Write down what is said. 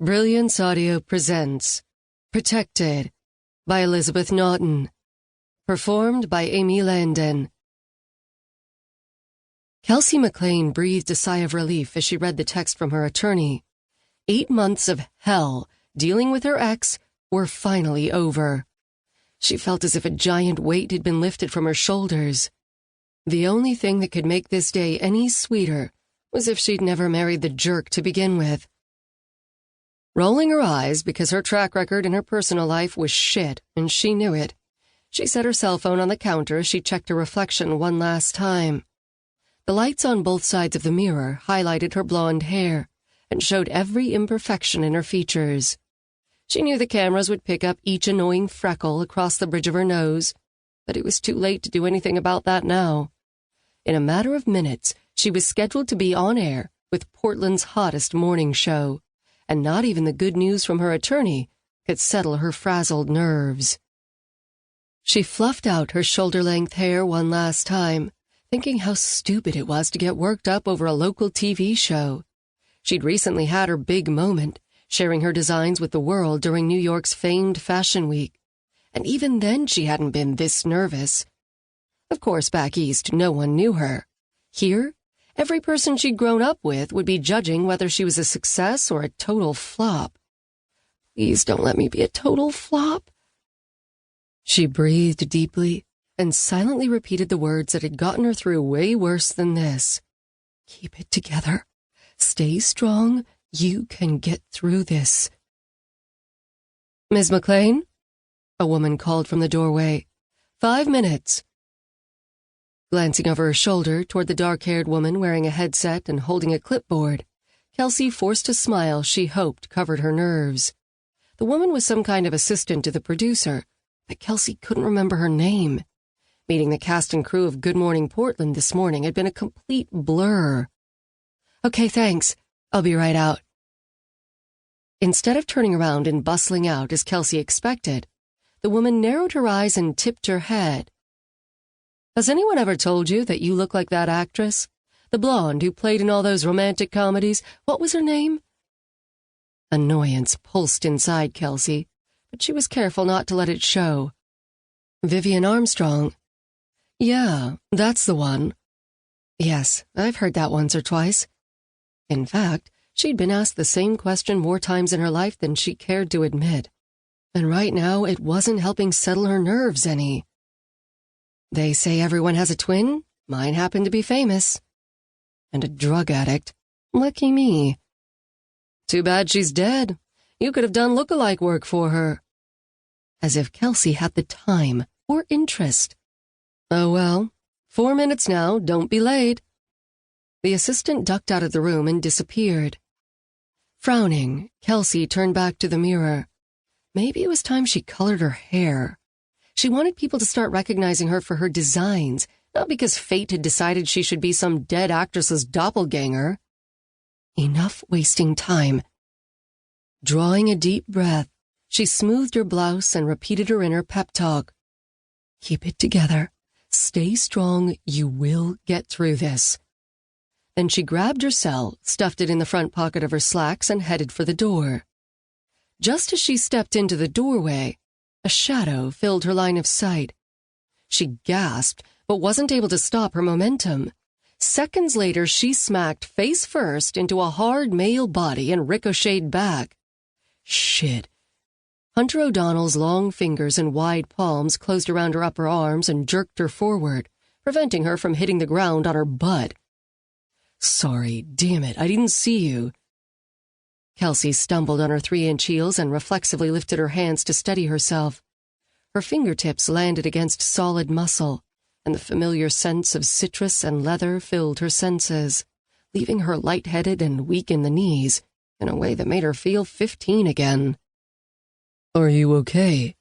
Brilliance Audio presents Protected by Elisabeth Naughton. Performed by Amy Landon. Kelsey McClane breathed a sigh of relief as she read the text from her attorney. 8 months of hell dealing with her ex were finally over. She felt as if a giant weight had been lifted from her shoulders. The only thing that could make this day any sweeter was if she'd never married the jerk to begin with. Rolling her eyes because her track record in her personal life was shit, and she knew it, she set her cell phone on the counter as she checked her reflection one last time. The lights on both sides of the mirror highlighted her blonde hair and showed every imperfection in her features. She knew the cameras would pick up each annoying freckle across the bridge of her nose, but it was too late to do anything about that now. In a matter of minutes, she was scheduled to be on air with Portland's hottest morning show, and not even the good news from her attorney could settle her frazzled nerves. She fluffed out her shoulder-length hair one last time, thinking how stupid it was to get worked up over a local TV show. She'd recently had her big moment, sharing her designs with the world during New York's famed Fashion Week, and even then she hadn't been this nervous. Of course, back east, no one knew her. Here, every person she'd grown up with would be judging whether she was a success or a total flop. Please don't let me be a total flop. She breathed deeply and silently repeated the words that had gotten her through way worse than this. Keep it together. Stay strong. You can get through this. Ms. McClane? A woman called from the doorway. 5 minutes. Glancing over her shoulder toward the dark-haired woman wearing a headset and holding a clipboard, Kelsey forced a smile she hoped covered her nerves. The woman was some kind of assistant to the producer, but Kelsey couldn't remember her name. Meeting the cast and crew of Good Morning Portland this morning had been a complete blur. Okay, thanks. I'll be right out. Instead of turning around and bustling out as Kelsey expected, the woman narrowed her eyes and tipped her head. Has anyone ever told you that you look like that actress? The blonde who played in all those romantic comedies? What was her name? Annoyance pulsed inside Kelsey, but she was careful not to let it show. Vivian Armstrong. Yeah, that's the one. Yes, I've heard that once or twice. In fact, she'd been asked the same question more times in her life than she cared to admit. And right now, it wasn't helping settle her nerves any. They say everyone has a twin. Mine happened to be famous. And a drug addict. Lucky me. Too bad she's dead. You could have done look-alike work for her. As if Kelsey had the time or interest. Oh well, 4 minutes now, don't be late. The assistant ducked out of the room and disappeared. Frowning, Kelsey turned back to the mirror. Maybe it was time she colored her hair. She wanted people to start recognizing her for her designs, not because fate had decided she should be some dead actress's doppelganger. Enough wasting time. Drawing a deep breath, she smoothed her blouse and repeated her inner pep talk. Keep it together. Stay strong. You will get through this. Then she grabbed her cell, stuffed it in the front pocket of her slacks, and headed for the door. Just as she stepped into the doorway, a shadow filled her line of sight. She gasped, but wasn't able to stop her momentum. Seconds later, she smacked face first into a hard male body and ricocheted back. Shit. Hunter O'Donnell's long fingers and wide palms closed around her upper arms and jerked her forward, preventing her from hitting the ground on her butt. Sorry, damn it, I didn't see you. Kelsey stumbled on her 3-inch heels and reflexively lifted her hands to steady herself. Her fingertips landed against solid muscle, and the familiar scents of citrus and leather filled her senses, leaving her lightheaded and weak in the knees in a way that made her feel 15 again. Are you okay?